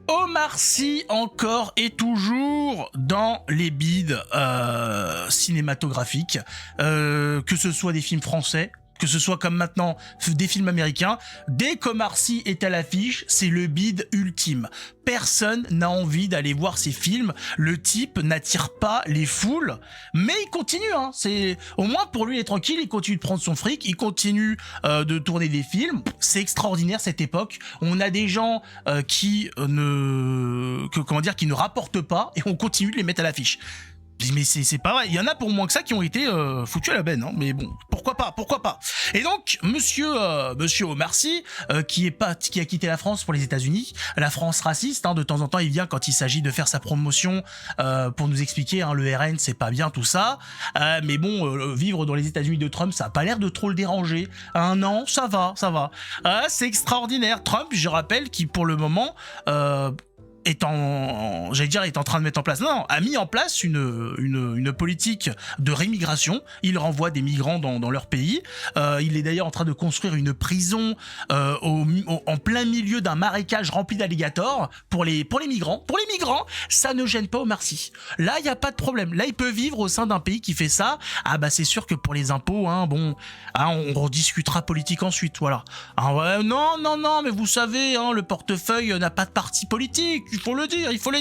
Omar Sy encore et toujours dans les bides cinématographiques, que ce soit des films français, que ce soit comme maintenant des films américains. Dès qu'Omar Sy est à l'affiche, c'est le bide ultime. Personne n'a envie d'aller voir ces films. Le type n'attire pas les foules, mais il continue. Hein. C'est au moins pour lui, il est tranquille. Il continue de prendre son fric. Il continue de tourner des films. C'est extraordinaire cette époque. On a des gens qui ne rapportent pas et on continue de les mettre à l'affiche. Mais c'est pas vrai, il y en a pour moins que ça qui ont été foutus à la benne, hein. Mais bon, pourquoi pas. Et donc, monsieur Omar Sy, qui a quitté la France pour les États-Unis, la France raciste, hein, de temps en temps il vient quand il s'agit de faire sa promotion pour nous expliquer, hein, le RN c'est pas bien tout ça, mais bon, vivre dans les États-Unis de Trump, ça a pas l'air de trop le déranger. Non, ça va. C'est extraordinaire. Trump, je rappelle, qui pour le moment est en train de mettre en place, a mis en place une politique de rémigration. Il renvoie des migrants dans leur pays. Il est d'ailleurs en train de construire une prison en plein milieu d'un marécage rempli d'alligators pour les migrants. Pour les migrants, ça ne gêne pas Omar Sy. Là, il n'y a pas de problème. Là, il peut vivre au sein d'un pays qui fait ça. Ah bah c'est sûr que pour les impôts, hein, bon, hein, on rediscutera politique ensuite, voilà. Ah ouais, non, mais vous savez, hein, le portefeuille n'a pas de parti politique. Il faut le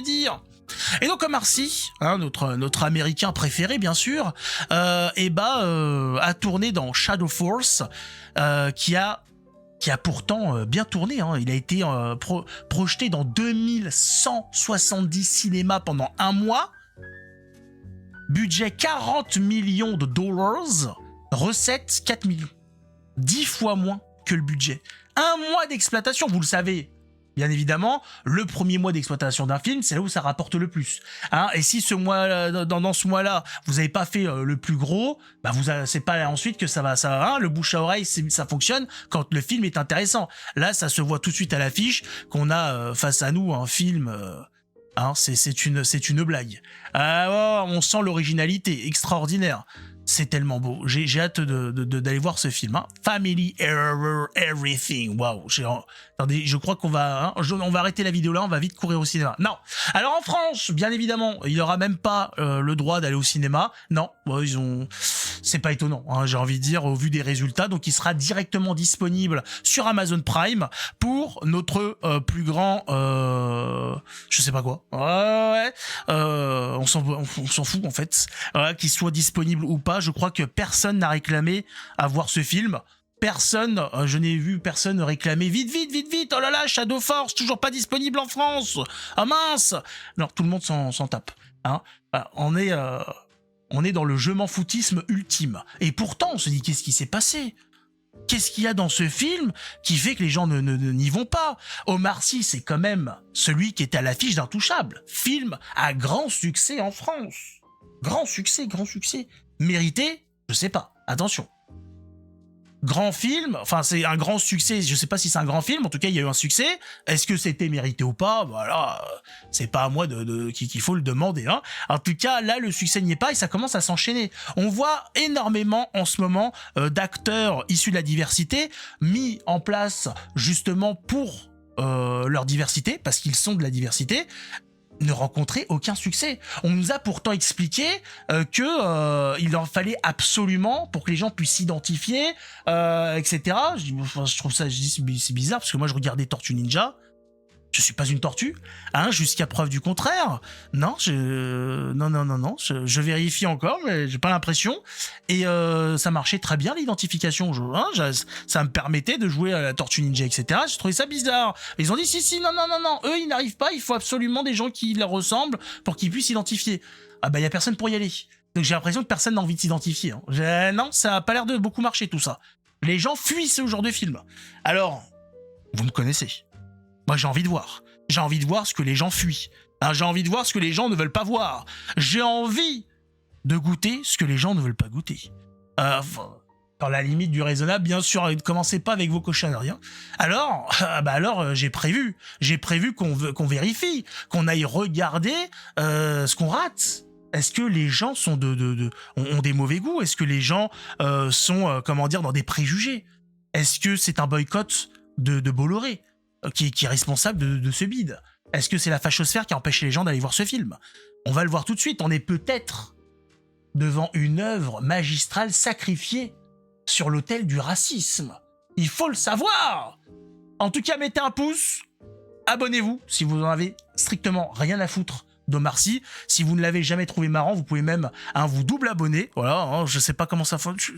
dire. Et donc Omar Sy, hein, notre américain préféré bien sûr, a tourné dans Shadow Force, qui a pourtant bien tourné, hein. Il a été projeté dans 2170 cinémas pendant un mois, budget 40 millions de dollars, recettes 4 millions, 10 fois moins que le budget. Un mois d'exploitation, vous le savez. Bien évidemment, le premier mois d'exploitation d'un film, c'est là où ça rapporte le plus. Hein, et si dans ce mois-là, vous n'avez pas fait le plus gros, bah c'est pas ensuite que ça va, hein, le bouche à oreille, ça fonctionne quand le film est intéressant. Là, ça se voit tout de suite à l'affiche qu'on a face à nous un film. Hein, c'est une blague. On sent l'originalité extraordinaire. C'est tellement beau. J'ai hâte d'aller voir ce film. Hein. Family Error Everything. Waouh. Attendez, je crois qu'on va arrêter la vidéo là. On va vite courir au cinéma. Non. Alors en France, bien évidemment, il n'aura même pas le droit d'aller au cinéma. Non. C'est pas étonnant. Hein, j'ai envie de dire au vu des résultats. Donc il sera directement disponible sur Amazon Prime pour notre plus grand. Je sais pas quoi. On s'en fout en fait. Qu'il soit disponible ou pas. Je crois que personne n'a réclamé à voir ce film. Personne, je n'ai vu personne réclamer vite, oh là là, Shadow Force, toujours pas disponible en France. Ah mince. Non, tout le monde s'en tape. Hein. On est dans le je m'en foutisme ultime. Et pourtant, on se dit, qu'est-ce qui s'est passé ? Qu'est-ce qu'il y a dans ce film qui fait que les gens n'y vont pas ? Omar Sy, c'est quand même celui qui était à l'affiche d'Intouchable. Film à grand succès en France. Grand succès. Mérité ? Je sais pas. Attention. Grand film, enfin c'est un grand succès, je sais pas si c'est un grand film, en tout cas il y a eu un succès. Est-ce que c'était mérité ou pas ? Voilà, c'est pas à moi qu'il faut le demander. Hein. En tout cas, là le succès n'y est pas et ça commence à s'enchaîner. On voit énormément en ce moment d'acteurs issus de la diversité mis en place justement pour leur diversité, parce qu'ils sont de la diversité, ne rencontrer aucun succès. On nous a pourtant expliqué que il en fallait absolument pour que les gens puissent s'identifier, etc. Je trouve ça, c'est bizarre parce que moi je regardais Tortue Ninja. Je suis pas une tortue, hein, jusqu'à preuve du contraire. Non, je vérifie encore, mais j'ai pas l'impression. Et ça marchait très bien l'identification. Ça me permettait de jouer à la Tortue Ninja, etc. Je trouvais ça bizarre. Ils ont dit si, non. Eux, ils n'arrivent pas. Il faut absolument des gens qui leur ressemblent pour qu'ils puissent s'identifier. Ah bah, y a personne pour y aller. Donc j'ai l'impression que personne n'a envie de s'identifier. Hein. Non, ça a pas l'air de beaucoup marcher tout ça. Les gens fuient ce genre de film. Alors, vous me connaissez. Moi, j'ai envie de voir. J'ai envie de voir ce que les gens fuient. Hein, j'ai envie de voir ce que les gens ne veulent pas voir. J'ai envie de goûter ce que les gens ne veulent pas goûter. Dans la limite du raisonnable, bien sûr, ne commencez pas avec vos cochonneries. Hein. Alors, j'ai prévu qu'on vérifie, qu'on aille regarder ce qu'on rate. Est-ce que les gens sont ont des mauvais goûts ? Est-ce que les gens sont, dans des préjugés ? Est-ce que c'est un boycott de Bolloré qui est responsable de ce bide ? Est-ce que c'est la fachosphère qui a empêché les gens d'aller voir ce film? On va le voir tout de suite. On est peut-être devant une œuvre magistrale sacrifiée sur l'autel du racisme. Il faut le savoir. En tout cas, mettez un pouce. Abonnez-vous si vous en avez strictement rien à foutre d'Omar Sy. Si vous ne l'avez jamais trouvé marrant, vous pouvez même vous double abonner. Voilà, je sais pas comment ça fonctionne.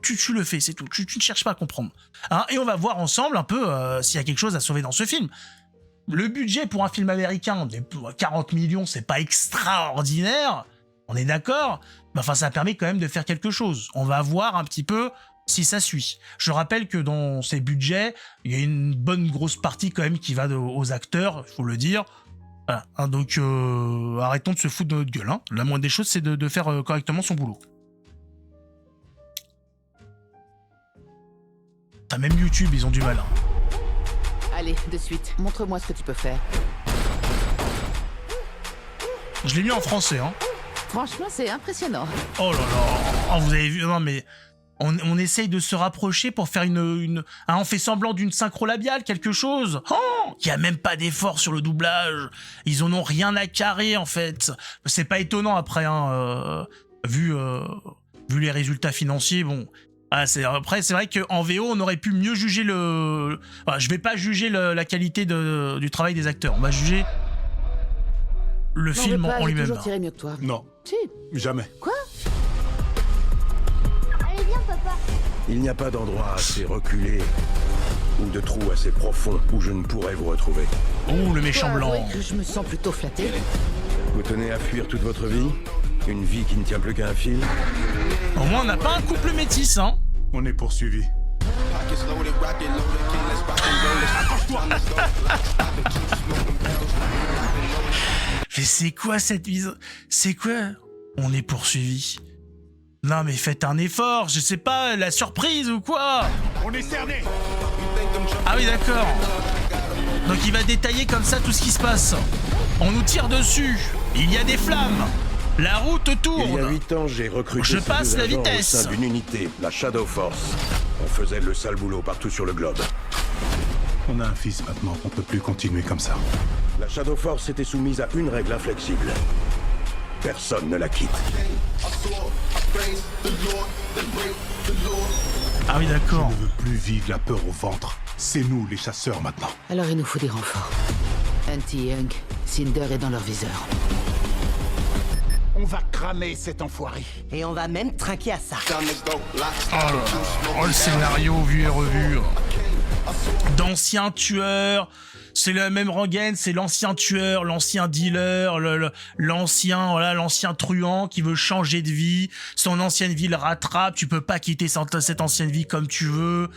Tu le fais, c'est tout. Tu ne cherches pas à comprendre. Et on va voir ensemble un peu s'il y a quelque chose à sauver dans ce film. Le budget pour un film américain, 40 millions, c'est pas extraordinaire. On est d'accord? Mais enfin, ça permet quand même de faire quelque chose. On va voir un petit peu si ça suit. Je rappelle que dans ces budgets, il y a une bonne grosse partie quand même qui va aux acteurs, il faut le dire. Voilà. Donc, arrêtons de se foutre de notre gueule. La moindre des choses, c'est de faire correctement son boulot. Même YouTube, ils ont du mal. Allez, de suite, montre-moi ce que tu peux faire. Je l'ai mis en français, Franchement, c'est impressionnant. Oh là là, vous avez vu, non mais on essaye de se rapprocher pour faire on fait semblant d'une synchro labiale, quelque chose. Il y a même pas d'effort sur le doublage. Ils en ont rien à carrer en fait. C'est pas étonnant après, vu les résultats financiers, bon. Après, c'est vrai qu'en VO, on aurait pu mieux juger je vais pas juger la qualité du travail des acteurs. On va juger le film en lui-même. Toujours tiré mieux que toi. Non. Si. Jamais. Quoi? Allez, viens, papa. Il n'y a pas d'endroit assez reculé ou de trou assez profond où je ne pourrais vous retrouver. Oh, le méchant blanc. Oui, que je me sens plutôt flatté. Vous tenez à fuir toute votre vie? Une vie qui ne tient plus qu'à un fil? Au moins, on n'a pas un couple métis, On est poursuivi. Mais c'est quoi cette mise? C'est quoi? On est poursuivi. Non mais faites un effort, je sais pas, la surprise ou quoi? On est cerné. Ah oui d'accord. Donc il va détailler comme ça tout ce qui se passe. On nous tire dessus, il y a des flammes, la route tourne. Il y a 8 ans, j'ai recruté Je ces passe deux la agents vitesse. au sein d'une unité, la Shadow Force. On faisait le sale boulot partout sur le globe. On a un fils maintenant, on peut plus continuer comme ça. La Shadow Force était soumise à une règle inflexible. Personne ne la quitte. Ah oui d'accord. Je ne veux plus vivre la peur au ventre. C'est nous les chasseurs maintenant. Alors il nous faut des renforts. Hunty, Young, Cinder est dans leur viseur. On va cramer cet enfoiré. Et on va même trinquer à ça. Oh le scénario vu et revu. D'anciens tueurs. C'est la même rengaine, c'est l'ancien tueur, l'ancien dealer, l'ancien truand qui veut changer de vie. Son ancienne vie le rattrape, tu peux pas quitter cette ancienne vie comme tu veux.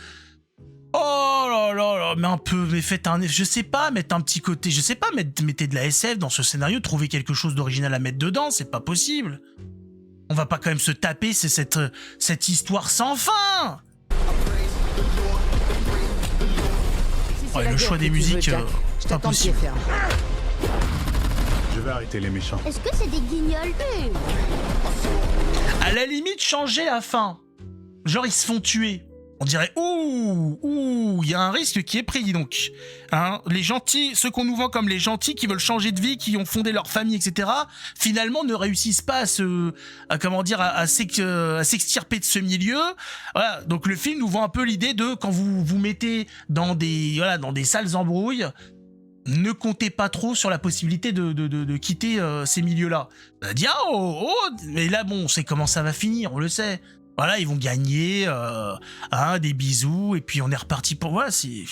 Oh là là là, mais faites je sais pas, mettre un petit côté, je sais pas, mettez de la SF dans ce scénario, trouvez quelque chose d'original à mettre dedans, c'est pas possible. On va pas quand même se taper, c'est cette histoire sans fin. Ouais, le choix des musiques, c'est impossible. Je vais arrêter les méchants. Est-ce que c'est des guignols? À la limite, changer la fin. Genre, ils se font tuer. On dirait, il y a un risque qui est pris, donc. Les gentils, ceux qu'on nous vend comme les gentils qui veulent changer de vie, qui ont fondé leur famille, etc., finalement ne réussissent pas à s'extirper de ce milieu. Voilà. Donc le film nous vend un peu l'idée de, quand vous vous mettez dans des sales embrouilles, ne comptez pas trop sur la possibilité de quitter ces milieux-là. On va dire, mais là, bon, on sait comment ça va finir, on le sait. Voilà, ils vont gagner, des bisous, et puis on est reparti pour... Voilà, c'est...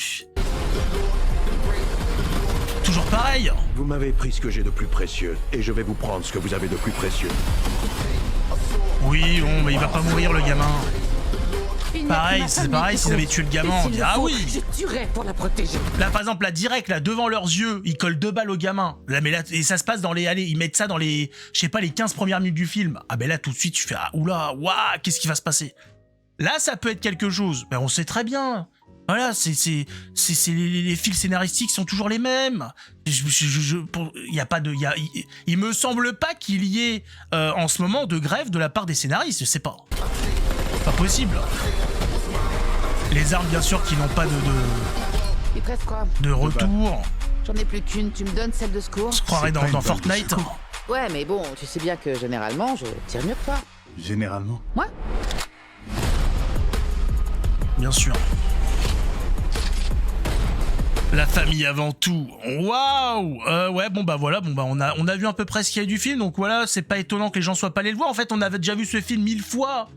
Toujours pareil. Vous m'avez pris ce que j'ai de plus précieux, et je vais vous prendre ce que vous avez de plus précieux. Oui, bon, mais il va pas mourir, le gamin. Pareil, c'est pareil, s'ils avaient tué le gamin, on dirait, ah oui. Je tuerais pour la protéger. Là, par exemple, là, direct, là, devant leurs yeux, ils collent 2 balles au gamin. Là, mais là, et ça se passe dans ils mettent ça dans les, je sais pas, les 15 premières minutes du film. Ah ben là, tout de suite, tu fais, oula, waouh, qu'est-ce qui va se passer? Là, ça peut être quelque chose. Mais on sait très bien. Voilà, les fils scénaristiques sont toujours les mêmes. Il me semble pas qu'il y ait, en ce moment, de grève de la part des scénaristes, je sais pas. Pas possible. Les armes, bien sûr, qui n'ont pas Il te reste quoi? de retour. J'en ai plus qu'une, tu me donnes celle de secours? Je croirais C'est pas dans une balle de Fortnite. secours. Ouais, mais bon, tu sais bien que généralement, je tire mieux que toi. Généralement. Ouais. Bien sûr. La famille avant tout. Waouh. Ouais, bon bah voilà, on a vu à peu près ce qu'il y a du film, donc voilà, c'est pas étonnant que les gens soient pas allés le voir. En fait, on avait déjà vu ce film 1000 fois.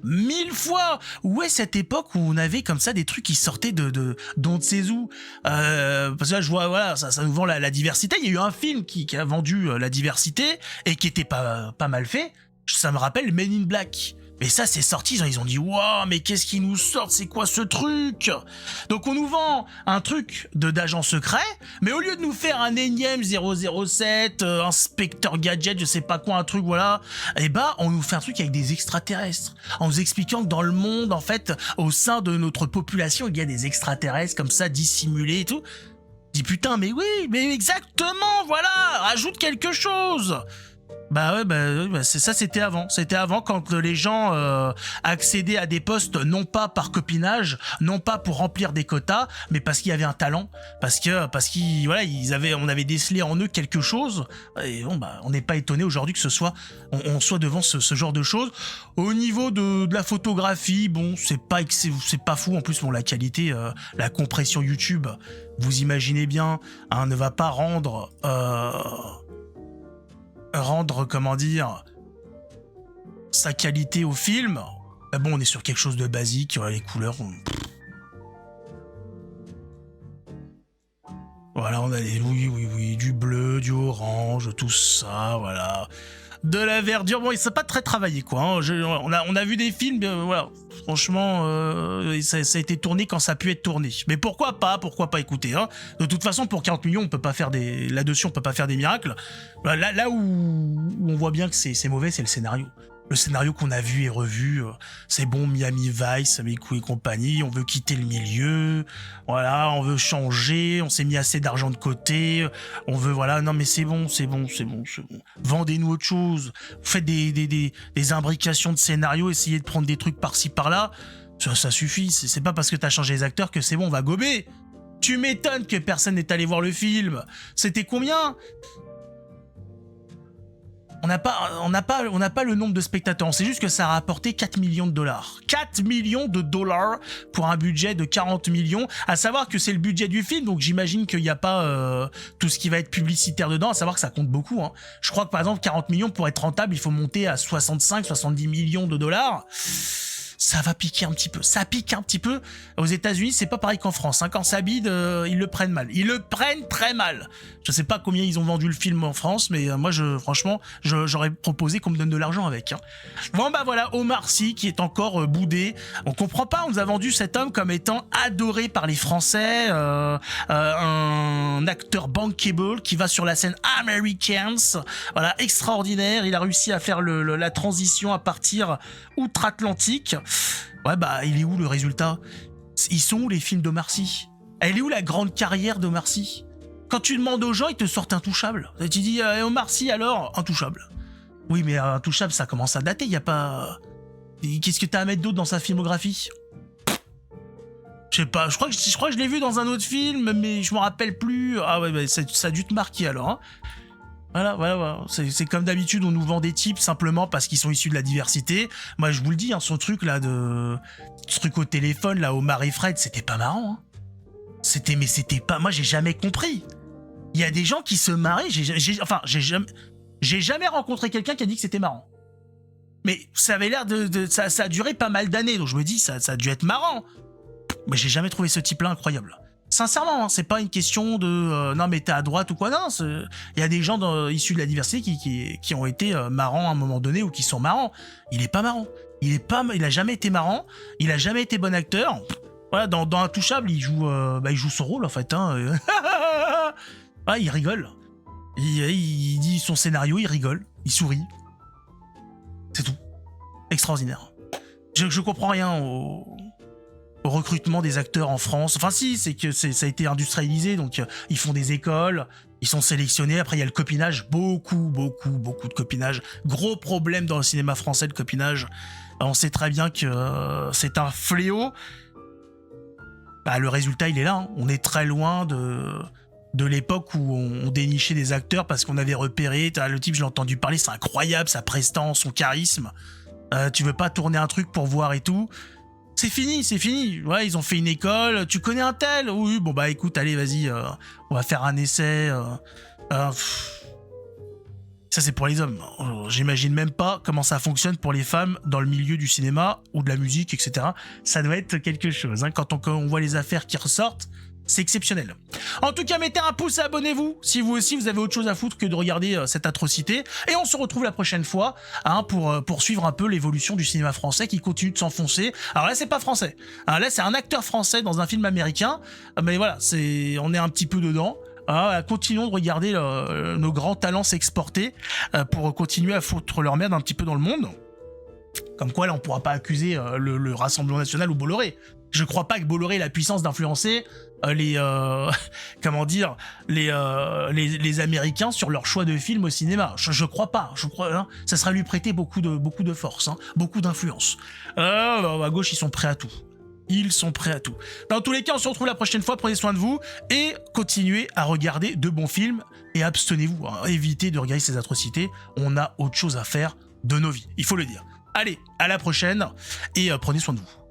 1000 fois. Où est cette époque où on avait comme ça des trucs qui sortaient de d'on ne sait où. Parce que là, je vois, voilà, ça nous vend la diversité. Il y a eu un film qui a vendu la diversité et qui était pas mal fait. Ça me rappelle Men in Black. Mais ça, c'est sorti, ils ont dit « Waouh, mais qu'est-ce qu'ils nous sortent? C'est quoi ce truc ?» Donc on nous vend un truc d'agent secret, mais au lieu de nous faire un énième 007, Inspecteur Gadget, je sais pas quoi, un truc, voilà, et bah on nous fait un truc avec des extraterrestres, en nous expliquant que dans le monde, en fait, au sein de notre population, il y a des extraterrestres comme ça, dissimulés et tout. Je dis « Putain, mais oui, mais exactement, voilà, rajoute quelque chose !» Bah ouais, c'est ça, c'était avant. C'était avant quand les gens accédaient à des postes non pas par copinage, non pas pour remplir des quotas, mais parce qu'il y avait un talent, parce qu'ils voilà, on avait décelé en eux quelque chose. Et bon bah, on n'est pas étonné aujourd'hui que on soit devant ce genre de choses. Au niveau de la photographie, bon, c'est pas fou. En plus, bon, la qualité, la compression YouTube, vous imaginez bien, hein, ne va pas rendre comment dire, sa qualité au film. Bon, on est sur quelque chose de basique, les couleurs. Voilà, on a oui, du bleu, du orange, tout ça, voilà. De la verdure, bon, c'est pas très travaillé, quoi. Hein. On a vu des films, voilà. Franchement, ça a été tourné quand ça a pu être tourné. Mais pourquoi pas écouter, hein. De toute façon, pour 40 millions, on peut pas faire là-dessus, on peut pas faire des miracles. Là où on voit bien que c'est mauvais, c'est le scénario. Le scénario qu'on a vu et revu, c'est bon, Miami Vice, mes coups et compagnie, on veut quitter le milieu, voilà, on veut changer, on s'est mis assez d'argent de côté, on veut, voilà, non mais c'est bon. Vendez-nous autre chose, faites des imbrications de scénario, essayez de prendre des trucs par-ci par-là, ça suffit, c'est pas parce que t'as changé les acteurs que c'est bon, on va gober. Tu m'étonnes que personne n'est allé voir le film. C'était combien ? On n'a pas le nombre de spectateurs, c'est juste que ça a rapporté 4 millions de dollars. 4 millions de dollars pour un budget de 40 millions, à savoir que c'est le budget du film, donc j'imagine qu'il n'y a pas tout ce qui va être publicitaire dedans, à savoir que ça compte beaucoup. Hein. Je crois que par exemple 40 millions pour être rentable, il faut monter à 65-70 millions de dollars. Ça va piquer un petit peu. Ça pique un petit peu. Aux États-Unis, c'est pas pareil qu'en France. Hein. Quand ça bide, ils le prennent mal. Ils le prennent très mal. Je sais pas combien ils ont vendu le film en France, mais moi, franchement, j'aurais proposé qu'on me donne de l'argent avec. Hein. Bon, bah voilà, Omar Sy qui est encore boudé. On comprend pas. On nous a vendu cet homme comme étant adoré par les Français, un acteur bankable qui va sur la scène Americans. Voilà, extraordinaire. Il a réussi à faire la transition à partir outre-Atlantique. Ouais, bah, il est où le résultat? Ils sont où les films d'Omar Sy? Elle est où la grande carrière d'Omar Sy? Quand tu demandes aux gens, ils te sortent Intouchable. Et tu dis Omar Sy alors? Intouchable. Oui, mais Intouchable, ça commence à dater, y a pas... Qu'est-ce que t'as à mettre d'autre dans sa filmographie? Je sais pas, je crois que je l'ai vu dans un autre film, mais je m'en rappelle plus. Ah ouais, bah, ça a dû te marquer alors, hein. Voilà. C'est comme d'habitude, on nous vend des types simplement parce qu'ils sont issus de la diversité. Moi, je vous le dis, hein, ce truc au téléphone, là, Omar et Fred, c'était pas marrant. Hein. C'était pas... Moi, j'ai jamais compris. Il y a des gens qui se marraient, j'ai jamais rencontré quelqu'un qui a dit que c'était marrant. Mais ça avait l'air ça a duré pas mal d'années, donc je me dis, ça a dû être marrant. Mais j'ai jamais trouvé ce type-là incroyable. Sincèrement, hein, c'est pas une question de non mais t'es à droite ou quoi, non, il y a des gens issus de la diversité qui ont été marrants à un moment donné ou qui sont marrants. Il est pas marrant. Il a jamais été marrant, il a jamais été bon acteur. Voilà, dans Intouchable, il joue son rôle en fait. Hein. Ouais, il rigole. Il dit son scénario, il rigole, il sourit. C'est tout. Extraordinaire. Je comprends rien au recrutement des acteurs en France. Enfin si, c'est que ça a été industrialisé, donc ils font des écoles, ils sont sélectionnés, après il y a le copinage, beaucoup de copinage. Gros problème dans le cinéma français, le copinage. On sait très bien que c'est un fléau. Bah, le résultat, il est là. Hein. On est très loin de de l'époque où on dénichait des acteurs parce qu'on avait repéré, le type, je l'ai entendu parler, c'est incroyable, sa prestance, son charisme. Tu veux pas tourner un truc pour voir et tout. C'est fini, c'est fini. Ouais, ils ont fait une école. Tu connais un tel? Oui, bon bah écoute, allez, vas-y, on va faire un essai. Ça, c'est pour les hommes. J'imagine même pas comment ça fonctionne pour les femmes dans le milieu du cinéma ou de la musique, etc. Ça doit être quelque chose. Hein. Quand on voit les affaires qui ressortent, c'est exceptionnel. En tout cas, mettez un pouce et abonnez-vous si vous aussi vous avez autre chose à foutre que de regarder cette atrocité. Et on se retrouve la prochaine fois pour suivre un peu l'évolution du cinéma français qui continue de s'enfoncer. Alors là, c'est pas français. Hein, là, c'est un acteur français dans un film américain. Mais voilà, on est un petit peu dedans. Continuons de regarder nos grands talents s'exporter pour continuer à foutre leur merde un petit peu dans le monde. Comme quoi, là, on pourra pas accuser le Rassemblement National ou Bolloré. Je crois pas que Bolloré ait la puissance d'influencer les Américains sur leur choix de film au cinéma. Je crois pas. Hein, ça serait lui prêter beaucoup de force, hein, beaucoup d'influence. À gauche, ils sont prêts à tout. Ils sont prêts à tout. Dans tous les cas, on se retrouve la prochaine fois. Prenez soin de vous et continuez à regarder de bons films et abstenez-vous. Hein, évitez de regarder ces atrocités. On a autre chose à faire de nos vies. Il faut le dire. Allez, à la prochaine et prenez soin de vous.